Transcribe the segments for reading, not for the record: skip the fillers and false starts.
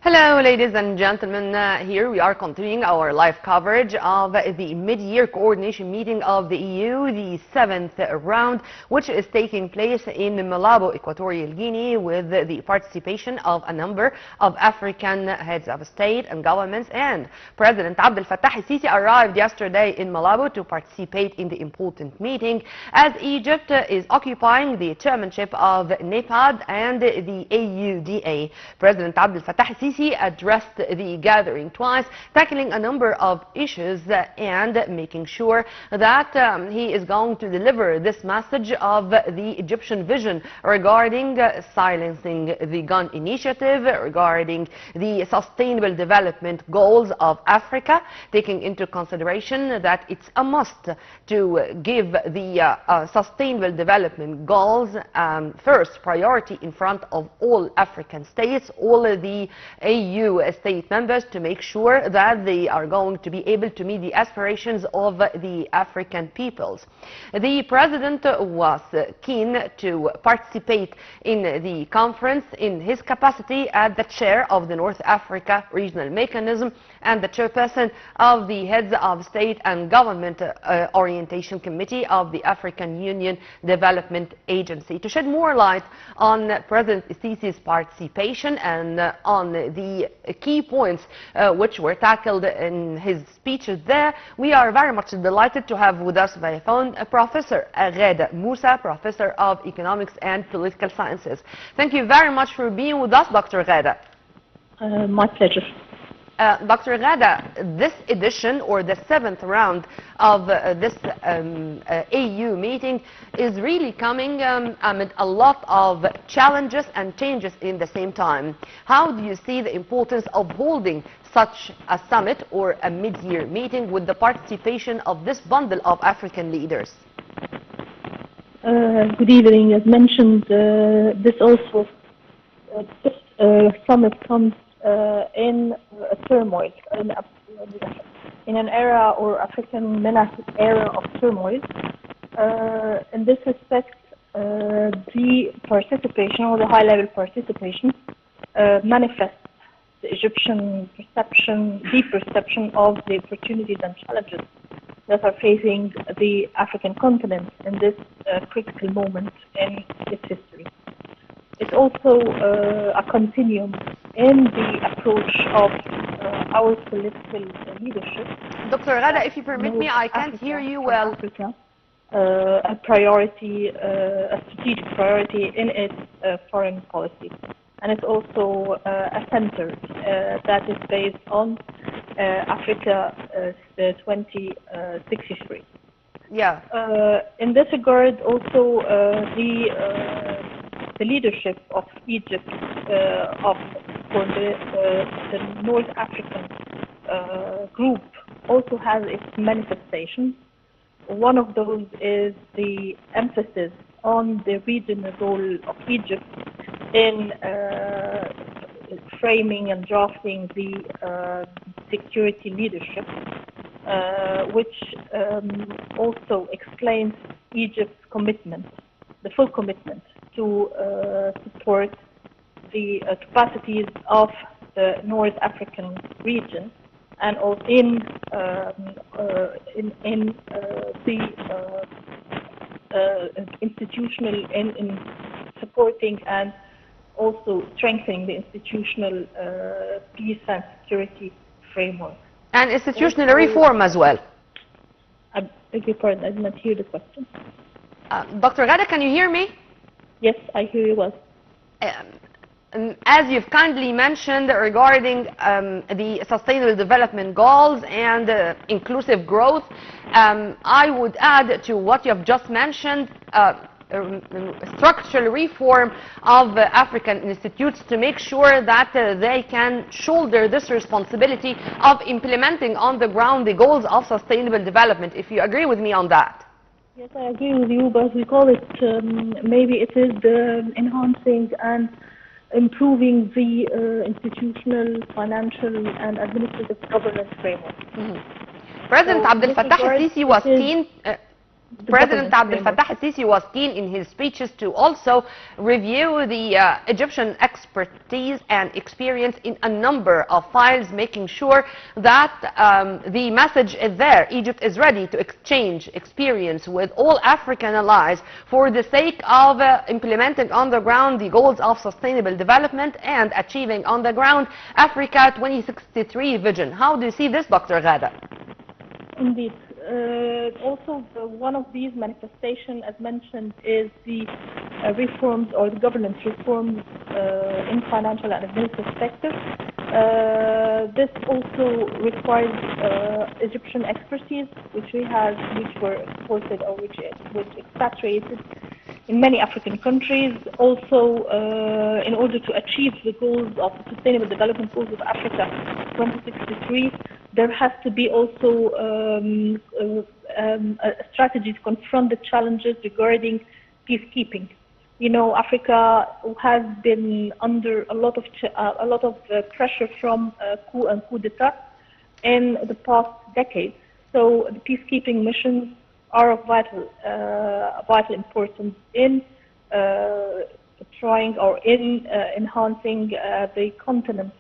Hello, ladies and gentlemen. Here we are continuing our live coverage of the mid-year coordination meeting of the EU, the 7th round, which is taking place in Malabo, Equatorial Guinea, with the participation of a number of African heads of state and governments. And President Abdel Fattah el-Sisi arrived yesterday in Malabo to participate in the important meeting, as Egypt is occupying the chairmanship of NEPAD and the AUDA. President Abdel Fattah el-Sisi addressed the gathering twice, tackling a number of issues and making sure that he is going to deliver this message of the Egyptian vision regarding silencing the gun initiative, regarding the sustainable development goals of Africa, taking into consideration that it's a must to give the sustainable development goals first priority in front of all African states, all the AU state members, to make sure that they are going to be able to meet the aspirations of the African peoples. The president was keen to participate in the conference in his capacity as the chair of the North Africa Regional Mechanism and the chairperson of the Heads of State and Government Orientation Committee of the African Union Development Agency, to shed more light on President Sisi's participation and on the key points which were tackled in his speeches there. We are very much delighted to have with us by phone Professor Ghada Mousa, Professor of Economics and Political Sciences. Thank you very much for being with us, Dr. Ghada. My pleasure. Dr. Ghada, this edition, or the 7th round of this AU meeting, is really coming amid a lot of challenges and changes in the same time. How do you see the importance of holding such a summit or a mid-year meeting with the participation of this bundle of African leaders? Good evening. As mentioned, this summit comes in a turmoil, in an era, or African era of turmoil. In this respect, the participation, or the high-level participation, manifests the Egyptian deep perception of the opportunities and challenges that are facing the African continent in this critical moment in its history. It's also a continuum in the approach of our political leadership. Dr. Ghada, if you permit me, I can't hear you well. Africa, a priority, a strategic priority in its foreign policy. And it's also a center that is based on Africa 2063. Yeah. In this regard, also the leadership of Egypt, for the North African group, also has its manifestations. One of those is the emphasis on the regional role of Egypt in framing and drafting the security leadership, which also explains Egypt's commitment, the full commitment to support the capacities of the North African region, and also in institutional, in supporting and also strengthening the institutional peace and security framework. And institutional reform as well. I beg your pardon, I did not hear the question. Dr. Ghada, can you hear me? Yes, I hear you well. As you've kindly mentioned regarding the Sustainable Development Goals and inclusive growth, I would add to what you have just mentioned structural reform of African institutes to make sure that they can shoulder this responsibility of implementing on the ground the goals of sustainable development, if you agree with me on that. Yes, I agree with you, but we call it, maybe it is the enhancing and improving the institutional, financial and administrative governance framework. President Abdel Fattah el-Sisi was keen the President governance Abdel framework. Fattah al-Sisi was keen in his speeches to also review the Egyptian expertise and experience in a number of files, making sure that the message is there. Egypt is ready to exchange experience with all African allies for the sake of implementing on the ground the goals of sustainable development and achieving on the ground Africa 2063 vision. How do you see this, Dr. Ghada? Indeed. Also, one of these manifestations, as mentioned, is the reforms or the governance reforms in financial and administrative sector. This also requires Egyptian expertise, which were exported or which expatriated in many African countries. Also, in order to achieve the goals of the Sustainable Development Goals of Africa 2063, there has to be also a strategy to confront the challenges regarding peacekeeping. You know, Africa has been under a lot of pressure from coup and coup d'état in the past decades. So the peacekeeping missions are of vital importance in trying or in enhancing the continent's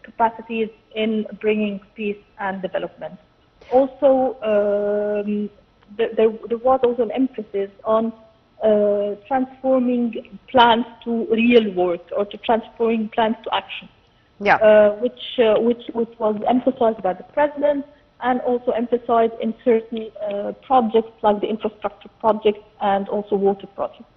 capacities in bringing peace and development. Also, there was also an emphasis on transforming plans to real work or to transforming plans to action. Yeah. Which was emphasized by the president and also emphasized in certain projects like the infrastructure projects and also water projects.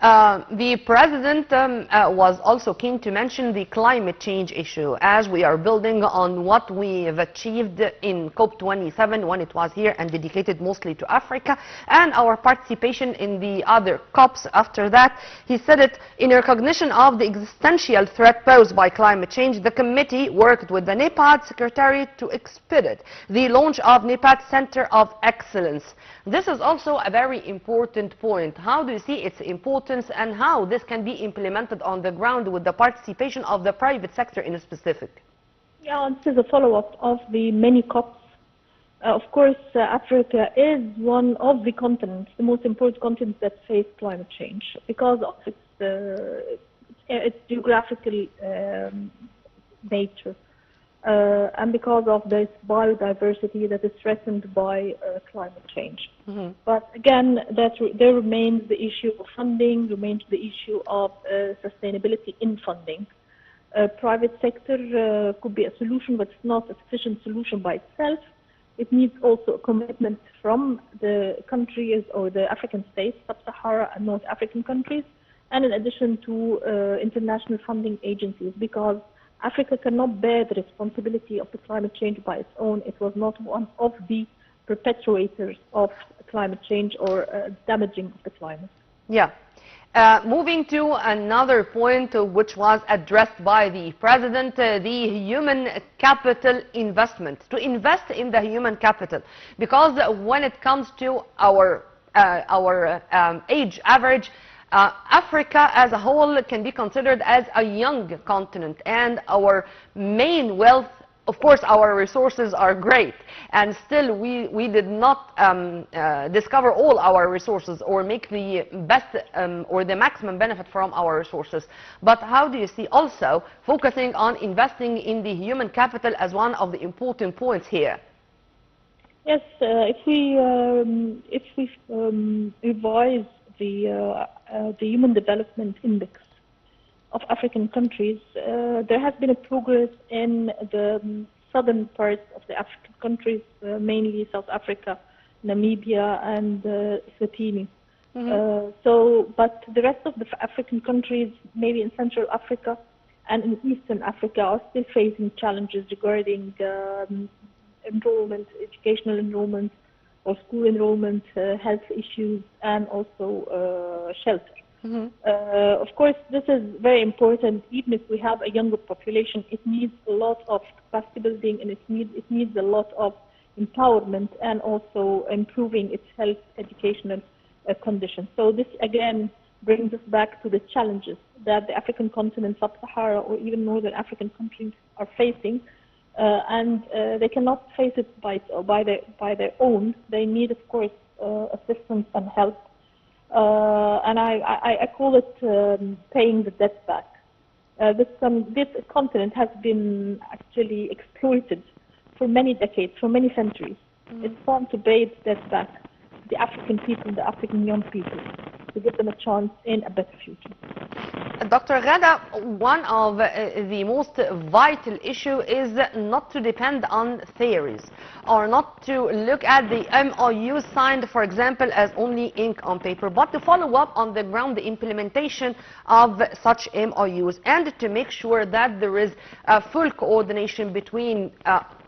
The president was also keen to mention the climate change issue, as we are building on what we've achieved in COP27 when it was here and dedicated mostly to Africa, and our participation in the other COPs after that. He said it in recognition of the existential threat posed by climate change. The committee worked with the NEPAD Secretariat to expedite the launch of NEPAD Center of Excellence. This is also a very important point. How do you see its importance and how this can be implemented on the ground with the participation of the private sector in specific? Yeah, this is a follow-up of the many COPs. Of course, Africa is one of the continents, the most important continents that face climate change because of its geographical nature. And because of this biodiversity that is threatened by climate change. Mm-hmm. But again, there remains the issue of funding, remains the issue of sustainability in funding. Private sector could be a solution, but it's not a sufficient solution by itself. It needs also a commitment from the countries or the African states, Sub-Sahara and North African countries, and in addition to international funding agencies, because Africa cannot bear the responsibility of the climate change by its own. It was not one of the perpetuators of climate change or damaging of the climate. Yeah. Moving to another point which was addressed by the president, the human capital investment. To invest in the human capital, because when it comes to our age average, Africa as a whole can be considered as a young continent, and our main wealth, of course, our resources are great, and still we did not discover all our resources or make the best or the maximum benefit from our resources. But how do you see also focusing on investing in the human capital as one of the important points here? Yes, if we revise the Human Development Index of African countries, there has been a progress in the southern parts of the African countries, mainly South Africa, Namibia, and Eswatini. Mm-hmm. But the rest of the African countries, maybe in Central Africa and in Eastern Africa, are still facing challenges regarding enrollment, educational enrollment, or school enrollment, health issues, and also shelter. Mm-hmm. Of course, this is very important. Even if we have a younger population, it needs a lot of capacity building, and it needs a lot of empowerment and also improving its health educational conditions. So this again brings us back to the challenges that the African continent, Sub-Sahara, or even Northern African countries are facing. And they cannot face it by their own. They need, of course, assistance and help. And I call it paying the debt back. This continent has been actually exploited for many decades, for many centuries. It's time to pay its debt back to the African people, the African young people, to give them a chance in a better future. Dr. Ghada, one of the most vital issue is not to depend on theories or not to look at the MOU signed, for example, as only ink on paper, but to follow up on the ground the implementation of such MOUs and to make sure that there is a full coordination between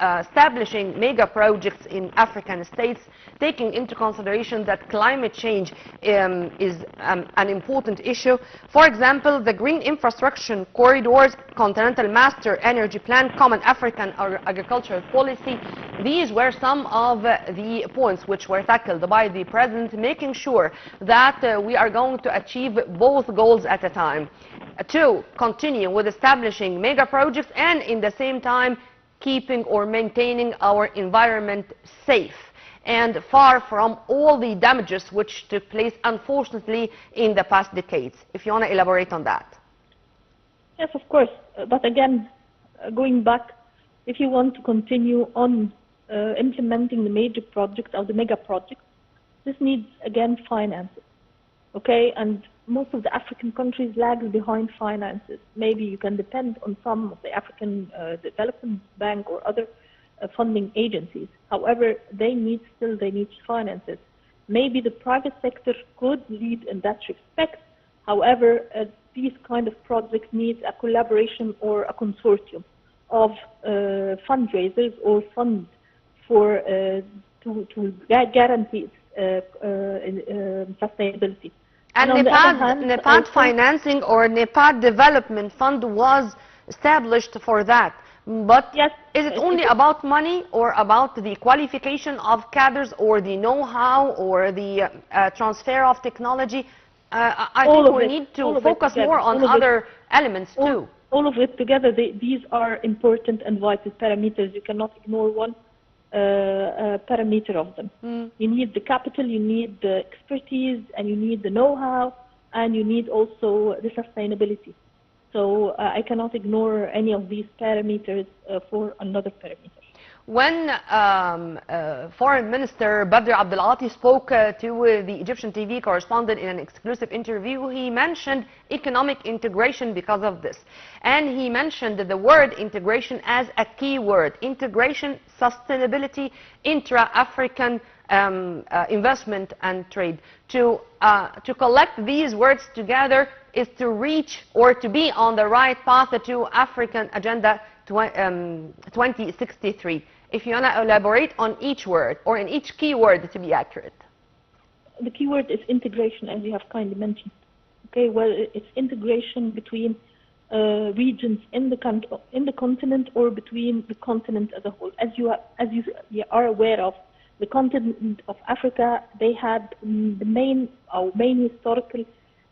establishing mega projects in African states, taking into consideration that climate change is an important issue. For example, the green infrastructure corridors, continental master energy plan, common African agricultural policy. These were some of the points which were tackled by the President, making sure that we are going to achieve both goals at a time. To continue with establishing mega projects and in the same time keeping or maintaining our environment safe and far from all the damages which took place, unfortunately, in the past decades. If you want to elaborate on that. Yes, of course. But again, going back, if you want to continue on implementing the major projects or the mega projects, this needs, again, finances. Okay? And most of the African countries lag behind finances. Maybe you can depend on some of the African Development Bank or other funding agencies. However, they need finances. Maybe the private sector could lead in that respect. However, these kind of projects need a collaboration or a consortium of fundraisers or funds for to guarantee sustainability. And NEPAD financing or NEPAD development fund was established for that. But yes, is it only about money or about the qualification of cadres or the know-how or the transfer of technology? I think we need to focus more on other elements too. All of it together, these are important and vital parameters. You cannot ignore one parameter of them. You need the capital, you need the expertise, and you need the know-how, and you need also the sustainability. So I cannot ignore any of these parameters for another parameter. When Foreign Minister Badr Abdelati spoke to the Egyptian TV correspondent in an exclusive interview, he mentioned economic integration because of this. And he mentioned the word integration as a key word. Integration, sustainability, intra-African investment and trade. To collect these words together is to reach or to be on the right path to African Agenda 2063. If you want to elaborate on each word or in each key word to be accurate. The key word is integration, as you have kindly mentioned. Okay, well, it's integration between regions in the continent or between the continent as a whole. As you are aware of, the continent of Africa, they had our main historical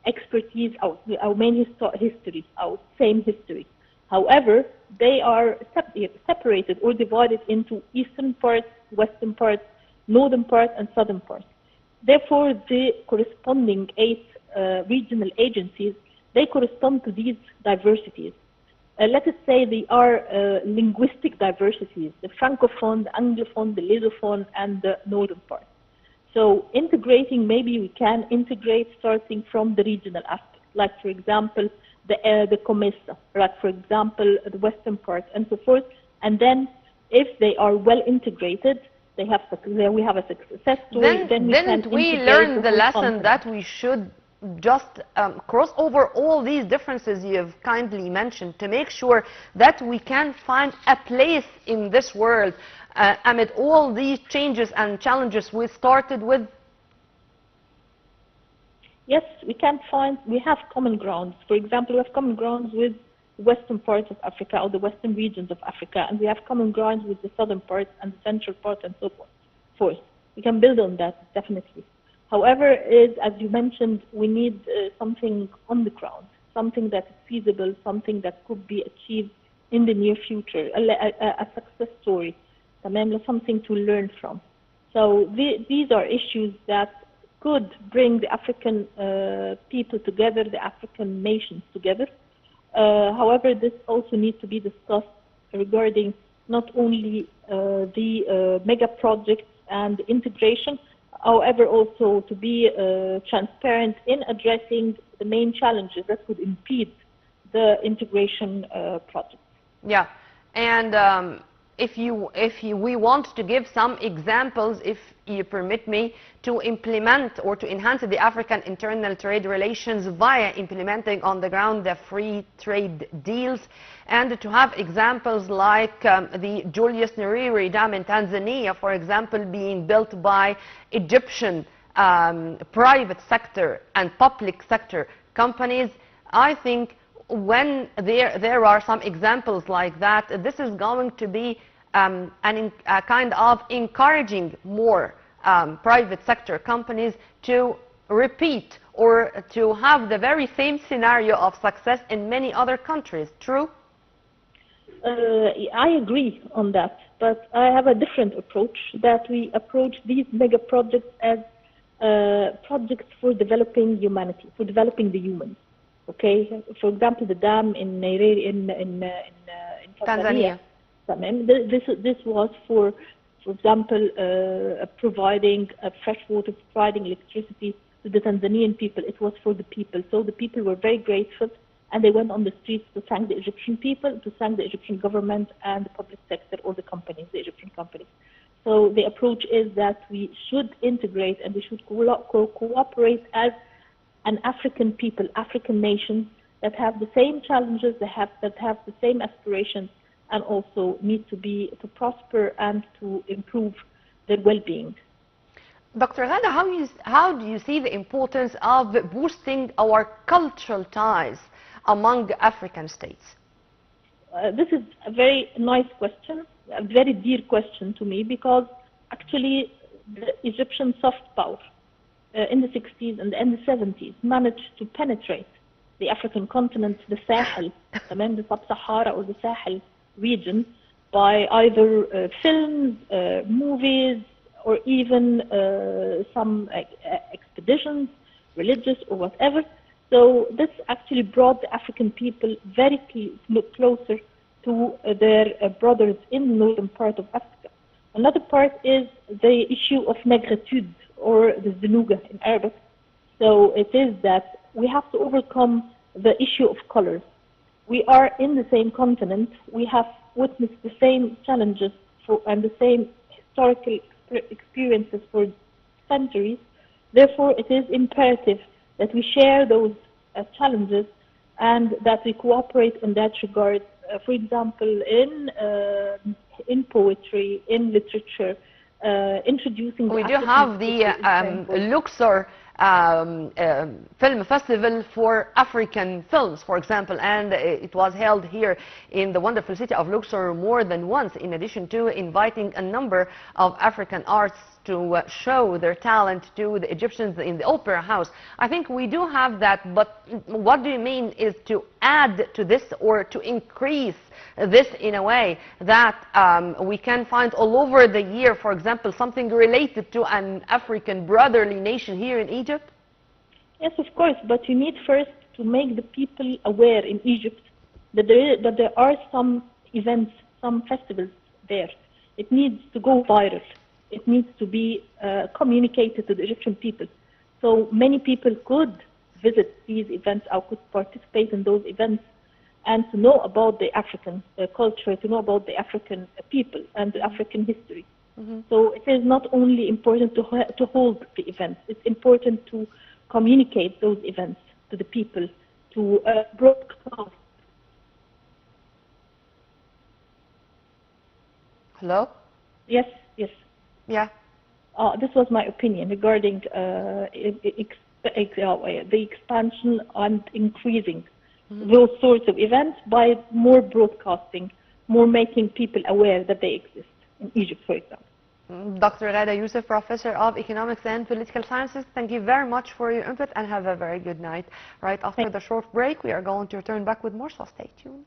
expertise, our main history, our same history. However, they are separated or divided into eastern parts, western parts, northern parts, and southern parts. Therefore, the corresponding 8 regional agencies, they correspond to these diversities. Let us say they are linguistic diversities, the Francophone, the Anglophone, the Lusophone, and the northern part. So integrating, maybe we can integrate starting from the regional aspect, like for example, the Comesa, like for example, the western part and so forth. And then if they are well integrated, we have a success story. Then we learn the lesson that we should just cross over all these differences you've kindly mentioned to make sure that we can find a place in this world amid all these changes and challenges we started with? Yes, we have common grounds. For example, we have common grounds with the western parts of Africa or the western regions of Africa, and we have common grounds with the southern parts and the central part and so forth. We can build on that, definitely. However, as you mentioned, we need something on the ground, something that is feasible, something that could be achieved in the near future, a success story, something to learn from. So these are issues that could bring the African people together, the African nations together. However, this also needs to be discussed regarding not only the mega projects and integration, however, also to be transparent in addressing the main challenges that could impede the integration project. Yeah, and we want to give some examples, if you permit me, to implement or to enhance the African internal trade relations via implementing on the ground the free trade deals, and to have examples like the Julius Nyerere Dam in Tanzania, for example, being built by Egyptian private sector and public sector companies. I think when there are some examples like that, this is going to be a kind of encouraging more private sector companies to repeat or to have the very same scenario of success in many other countries. True? I agree on that, but I have a different approach, that we approach these mega projects as projects for developing humanity, for developing the humans. Okay, for example, the dam in Nyerere in Tanzania. This was for example, providing fresh water, providing electricity to the Tanzanian people. It was for the people. So the people were very grateful, and they went on the streets to thank the Egyptian people, to thank the Egyptian government and the public sector, all the companies, the Egyptian companies. So the approach is that we should integrate and we should cooperate as an African people, African nations that have the same challenges, that have the same aspirations, and also need to prosper and to improve their well-being. Dr. Ghada, how do you see the importance of boosting our cultural ties among African states? This is a very nice question, a very dear question to me, because actually the Egyptian soft power in the 60s and the 70s managed to penetrate the African continent, the Sahel, the Sub-Sahara or the Sahel region, by either films, movies, or even some expeditions, religious or whatever. So this actually brought the African people very closer to their brothers in the northern part of Africa. Another part is the issue of negritude, or the Zenuga in Arabic. So it is that we have to overcome the issue of colors. We are in the same continent. We have witnessed the same challenges and the same historical experiences for centuries. Therefore, it is imperative that we share those challenges and that we cooperate in that regard. For example, in poetry, in literature, introducing. We do have the Luxor Film Festival for African films, for example, and it was held here in the wonderful city of Luxor more than once, in addition to inviting a number of African artists to show their talent to the Egyptians in the Opera House. I think we do have that, but what do you mean is to add to this or to increase this in a way that we can find all over the year, for example, something related to an African brotherly nation here in Egypt? Yes, of course, but you need first to make the people aware in Egypt that there are some events, some festivals there. It needs to go viral. It needs to be communicated to the Egyptian people. So many people could visit these events or could participate in those events and to know about the African culture, to know about the African people and the African history. Mm-hmm. So it is not only important to hold the events, it's important to communicate those events to the people, to broadcast. Hello? Yes, yes. Yeah. This was my opinion regarding the expansion and increasing those sorts of events by more broadcasting, more making people aware that they exist in Egypt, for example. Dr. Ghada Youssef, Professor of Economics and Political Sciences, thank you very much for your input and have a very good night. Right after the short break, we are going to return back with more, so stay tuned.